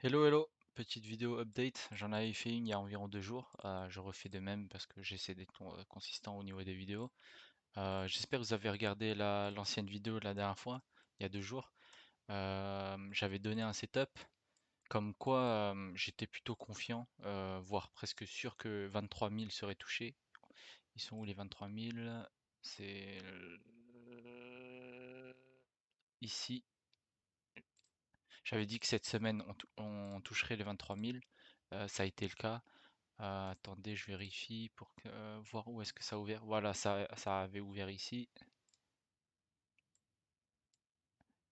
Hello, hello, petite vidéo update. J'en avais fait une il y a environ 2 jours. Je refais de même parce que j'essaie d'être consistant au niveau des vidéos. J'espère que vous avez regardé l'ancienne vidéo de la dernière fois, il y a 2 jours. J'avais donné un setup comme quoi j'étais plutôt confiant, voire presque sûr que 23 000 seraient touchés. Ils sont où les 23 000? C'est ici. J'avais dit que cette semaine on toucherait les 23 000. Ça a été le cas. Attendez, je vérifie pour voir où est-ce que ça a ouvert. Voilà, ça avait ouvert ici.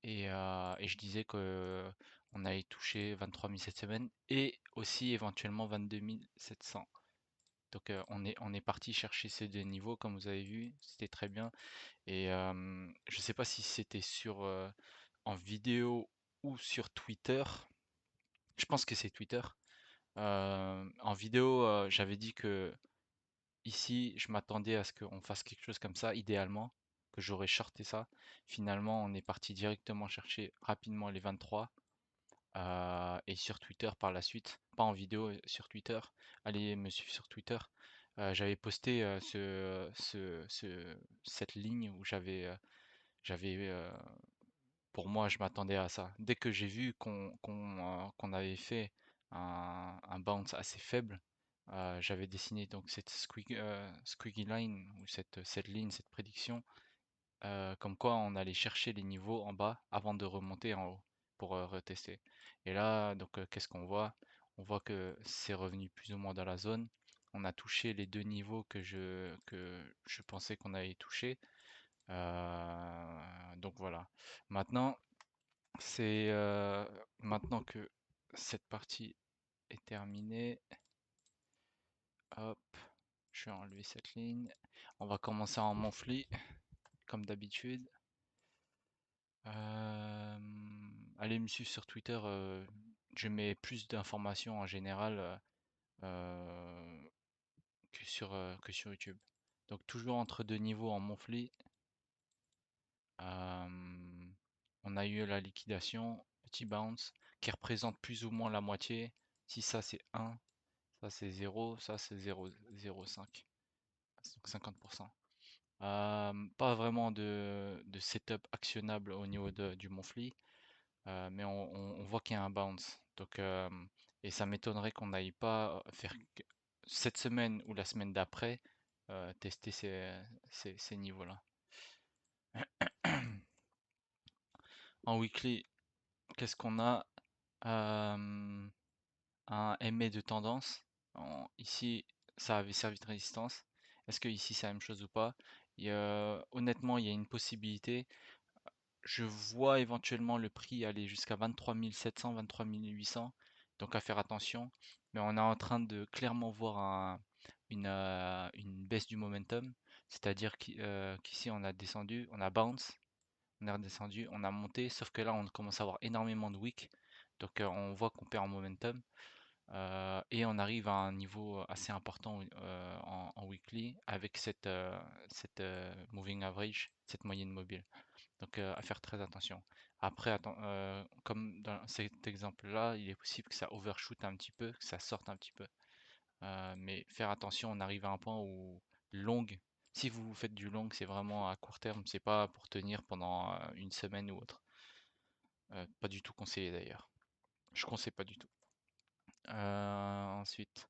Et je disais que on allait toucher 23 000 cette semaine et aussi éventuellement 22 700. Donc on est parti chercher ces deux niveaux, comme vous avez vu, c'était très bien. Et je ne sais pas si c'était en vidéo ou sur Twitter. Je pense que c'est Twitter. En vidéo, j'avais dit que ici, je m'attendais à ce qu'on fasse quelque chose comme ça, idéalement, que j'aurais shorté ça. Finalement, on est parti directement chercher rapidement les 23 et sur Twitter par la suite, pas en vidéo, sur Twitter. Allez me suivre sur Twitter. J'avais posté cette ligne où j'avais pour moi, je m'attendais à ça. Dès que j'ai vu qu'on avait fait un bounce assez faible, j'avais dessiné donc cette squiggy line ou cette ligne, cette prédiction, comme quoi on allait chercher les niveaux en bas avant de remonter en haut pour retester. Et là, donc qu'est-ce qu'on voit? On voit que c'est revenu plus ou moins dans la zone. On a touché les deux niveaux que je pensais qu'on allait toucher. Donc voilà. Maintenant, c'est maintenant que cette partie est terminée, hop, je vais enlever cette ligne. On va commencer en monthly, comme d'habitude. Euh, Allez me suivre sur Twitter, je mets plus d'informations en général que sur YouTube. Donc toujours entre deux niveaux en monthly. Euh, on a eu la liquidation, petit bounce, qui représente plus ou moins la moitié. Si ça c'est 1, ça c'est 0, ça c'est 0,05, donc 50%. Pas vraiment de setup actionnable au niveau du monthly, mais on voit qu'il y a un bounce. Donc, et ça m'étonnerait qu'on n'aille pas faire cette semaine ou la semaine d'après tester ces niveaux-là. En weekly, qu'est-ce qu'on a? Euh, un MA de tendance. Ici, ça avait servi de résistance. Est-ce que ici c'est la même chose ou pas? Honnêtement, il y a une possibilité. Je vois éventuellement le prix aller jusqu'à 23 700, 23 800. Donc à faire attention. Mais on est en train de clairement voir une baisse du momentum. C'est-à-dire qu'ici on a descendu, on a bounce, on est redescendu, on a monté. Sauf que là on commence à avoir énormément de wick. Donc on voit qu'on perd en momentum. Et on arrive à un niveau assez important en weekly avec cette moving average, cette moyenne mobile. Donc à faire très attention. Après, comme dans cet exemple-là, il est possible que ça overshoot un petit peu, que ça sorte un petit peu. Mais faire attention, on arrive à un point où long, si vous faites du long, c'est vraiment à court terme, c'est pas pour tenir pendant une semaine ou autre. Pas du tout conseillé d'ailleurs. Je conseille pas du tout. Ensuite,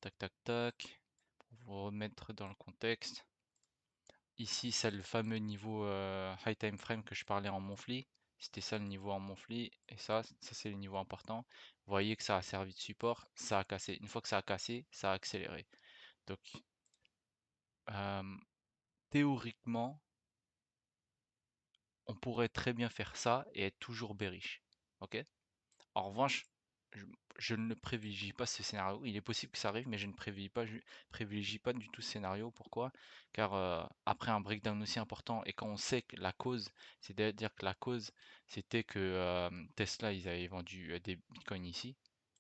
tac tac tac, pour vous remettre dans le contexte. Ici, c'est le fameux niveau high time frame que je parlais en monthly. C'était ça le niveau en monthly. Et ça c'est le niveau important. Vous voyez que ça a servi de support, ça a cassé. Une fois que ça a cassé, ça a accéléré. Donc, euh, théoriquement, on pourrait très bien faire ça et être toujours bearish. Ok? En revanche, je, je ne privilégie pas ce scénario. Il est possible que ça arrive, mais je ne privilégie pas du tout ce scénario. Pourquoi? Car après un breakdown aussi important, et quand on sait que la cause, c'est-à-dire que la cause, c'était que Tesla, ils avaient vendu des bitcoins ici,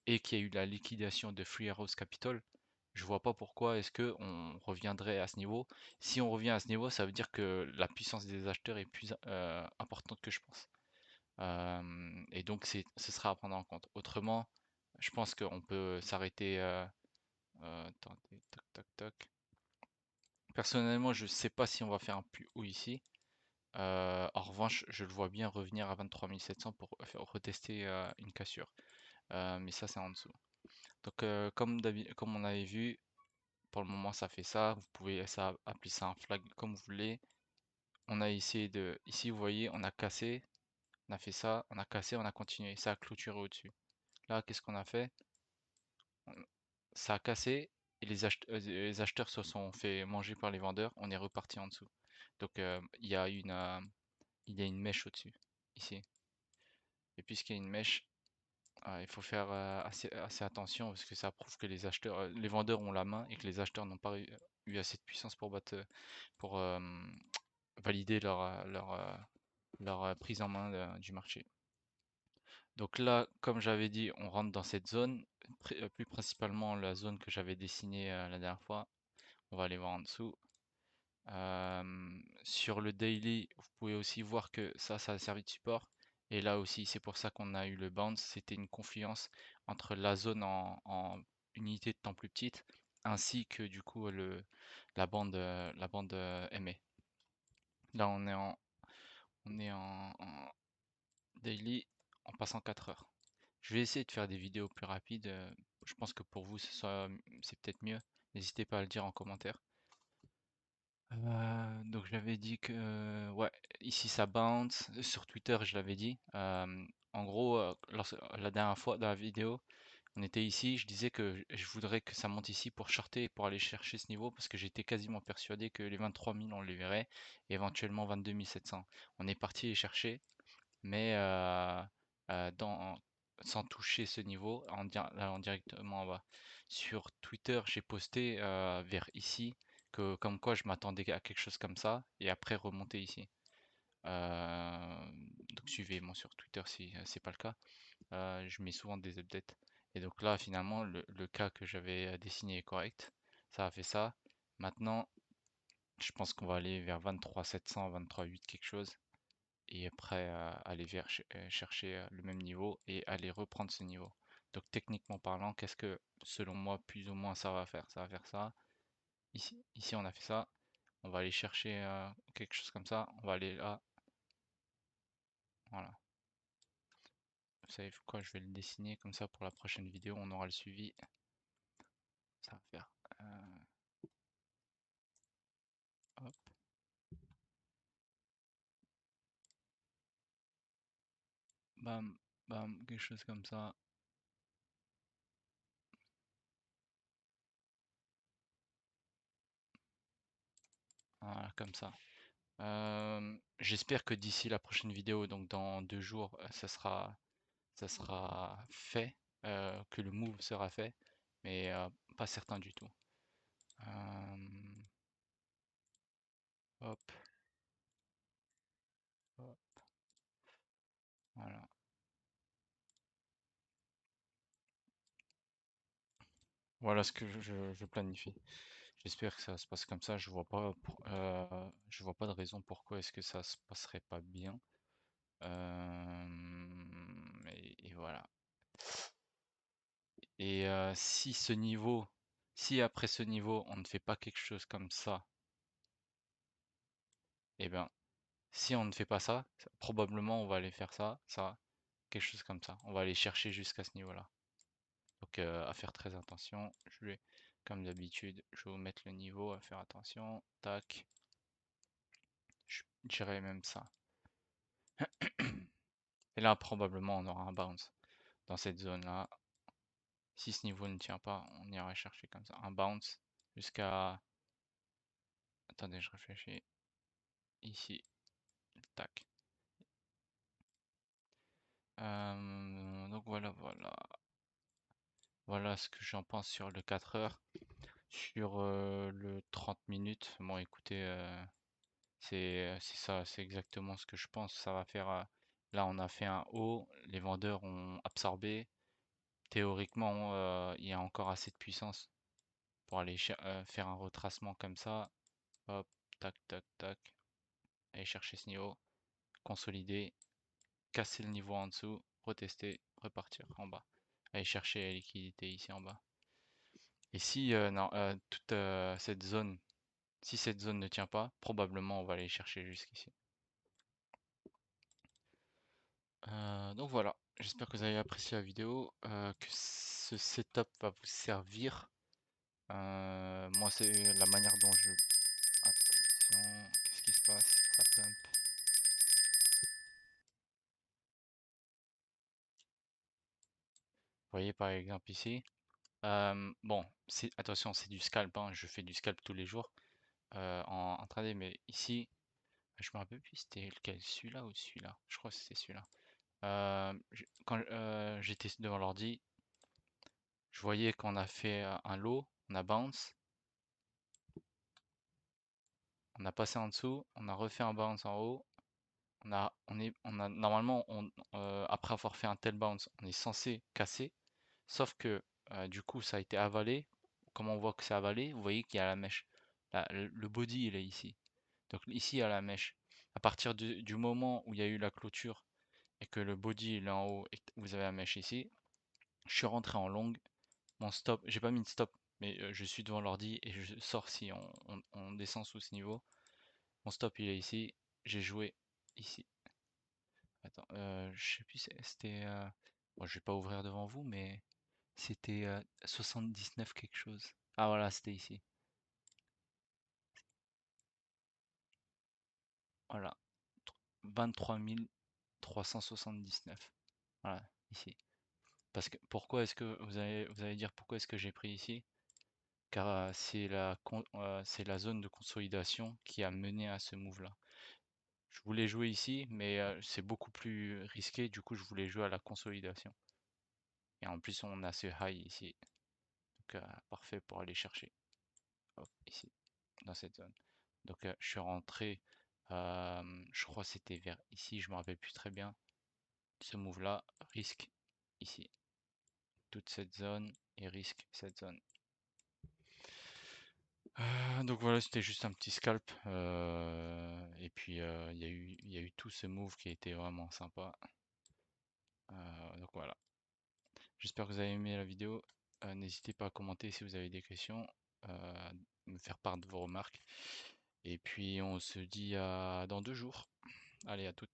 et qu'il y a eu la liquidation de Free Arrows Capital, je vois pas pourquoi est-ce que on reviendrait à ce niveau. Si on revient à ce niveau, ça veut dire que la puissance des acheteurs est plus importante que je pense. Et donc ce sera à prendre en compte. Autrement, je pense qu'on peut s'arrêter. Attendez, toc toc toc. Personnellement, je sais pas si on va faire un plus haut ici. En revanche, je le vois bien revenir à 23 700 pour retester une cassure. Mais ça, c'est en dessous. Donc, comme on avait vu, pour le moment, ça fait ça. Vous pouvez appeler ça un flag comme vous voulez. On a essayé de. Ici, vous voyez, on a cassé, on a fait ça, on a cassé, on a continué. Ça a clôturé au-dessus. Là, qu'est-ce qu'on a fait? Ça a cassé et les acheteurs se sont fait manger par les vendeurs. On est reparti en dessous. Donc, il y a une mèche au-dessus, ici. Et puisqu'il y a une mèche, il faut faire assez attention parce que ça prouve que les vendeurs ont la main et que les acheteurs n'ont pas eu assez de puissance pour valider leur prise en main du marché. Donc là, comme j'avais dit, on rentre dans cette zone, plus principalement la zone que j'avais dessinée la dernière fois. On va aller voir en dessous. Sur le daily, vous pouvez aussi voir que ça a servi de support. Et là aussi, c'est pour ça qu'on a eu le bounce. C'était une confluence entre la zone en unité de temps plus petite, ainsi que du coup la bande MA. Là, on est en daily en passant 4 heures. Je vais essayer de faire des vidéos plus rapides. Je pense que pour vous, c'est peut-être mieux. N'hésitez pas à le dire en commentaire. Donc je l'avais dit que ouais, ici ça bounce. Sur Twitter, je l'avais dit. En gros, la dernière fois dans la vidéo, on était ici. Je disais que je voudrais que ça monte ici pour shorter et pour aller chercher ce niveau parce que j'étais quasiment persuadé que les 23 000 on les verrait et éventuellement 22 700. On est parti les chercher, mais sans toucher ce niveau en directement en bas. Sur Twitter, j'ai posté vers ici que comme quoi je m'attendais à quelque chose comme ça et après remonter ici. Euh, donc suivez-moi sur Twitter si c'est pas le cas. Je mets souvent des updates. Et donc là, finalement, le cas que j'avais dessiné est correct. Ça a fait ça. Maintenant, je pense qu'on va aller vers 23 700, 23 8 quelque chose et après aller chercher le même niveau et aller reprendre ce niveau. Donc techniquement parlant, qu'est-ce que selon moi plus ou moins ça va faire? Ça va faire ça. Ici on a fait ça. On va aller chercher quelque chose comme ça. On va aller là. Voilà. Vous savez quoi? Je vais le dessiner comme ça pour la prochaine vidéo. On aura le suivi. Ça va faire. Hop. Bam. Bam. Quelque chose comme ça. Voilà, comme ça. J'espère que d'ici la prochaine vidéo, donc dans 2 jours, ça sera fait, que le move sera fait, mais pas certain du tout. Hop, hop, voilà. Voilà ce que je planifie. J'espère que ça se passe comme ça. Je vois pas de raison pourquoi est-ce que ça se passerait pas bien. Et voilà. Et si après ce niveau on ne fait pas quelque chose comme ça, eh ben si on ne fait pas ça, probablement on va aller faire ça, ça, quelque chose comme ça. On va aller chercher jusqu'à ce niveau-là. Donc à faire très attention. Comme d'habitude, je vais vous mettre le niveau, à faire attention. Tac. Je dirais même ça. Et là, probablement, on aura un bounce dans cette zone-là. Si ce niveau ne tient pas, on ira chercher comme ça. Un bounce jusqu'à... Attendez, je réfléchis. Ici. Tac. Donc voilà, voilà. Voilà ce que j'en pense sur le 4 heures. Sur le 30 minutes, bon écoutez, c'est ça, c'est exactement ce que je pense. Ça va faire. Là, on a fait un haut, les vendeurs ont absorbé. Théoriquement, il y a encore assez de puissance pour aller faire un retracement comme ça. Hop, tac, tac, tac. Aller chercher ce niveau, consolider, casser le niveau en dessous, retester, repartir en bas. Aller chercher la liquidité ici en bas. Et si non, toute cette zone, si cette zone ne tient pas, probablement on va aller chercher jusqu'ici. Donc voilà, j'espère que vous avez apprécié la vidéo, que ce setup va vous servir. Moi, c'est la manière dont je... Attention, qu'est-ce qui se passe? Ça pump. Vous voyez par exemple ici. Bon, attention, c'est du scalp, hein, je fais du scalp tous les jours en trading, mais ici, je me rappelle plus c'était lequel, celui-là ou celui-là? Je crois que c'était celui-là. Quand j'étais devant l'ordi, je voyais qu'on a fait un low, on a bounce, on a passé en dessous, on a refait un bounce en haut, on a normalement, après avoir fait un tel bounce, on est censé casser, sauf que du coup ça a été avalé. Comme on voit que c'est avalé, vous voyez qu'il y a la mèche. Le body il est ici. Donc ici il y a la mèche. À partir du moment où il y a eu la clôture et que le body il est en haut et que vous avez la mèche ici, je suis rentré en longue. Mon stop, j'ai pas mis de stop, mais je suis devant l'ordi et je sors si on descend sous ce niveau. Mon stop il est ici, j'ai joué ici. Attends, je sais plus, c'était... bon, je vais pas ouvrir devant vous, mais c'était 79 quelque chose. Ah voilà, c'était ici. Voilà, 23 379. Voilà, ici. Parce que pourquoi est-ce que vous allez dire pourquoi est-ce que j'ai pris ici? Car c'est la zone de consolidation qui a mené à ce move-là. Je voulais jouer ici, mais c'est beaucoup plus risqué, du coup je voulais jouer à la consolidation. Et en plus on a ce high ici, donc parfait pour aller chercher. Hop, ici, dans cette zone. Donc je suis rentré, je crois que c'était vers ici, je me rappelle plus très bien. Ce move-là, risque ici. Toute cette zone et risque cette zone. Donc voilà, c'était juste un petit scalp. Et puis il y a eu tout ce move qui a été vraiment sympa. Donc voilà. J'espère que vous avez aimé la vidéo. N'hésitez pas à commenter si vous avez des questions, me faire part de vos remarques. Et puis on se dit à dans 2 jours. Allez, à toutes.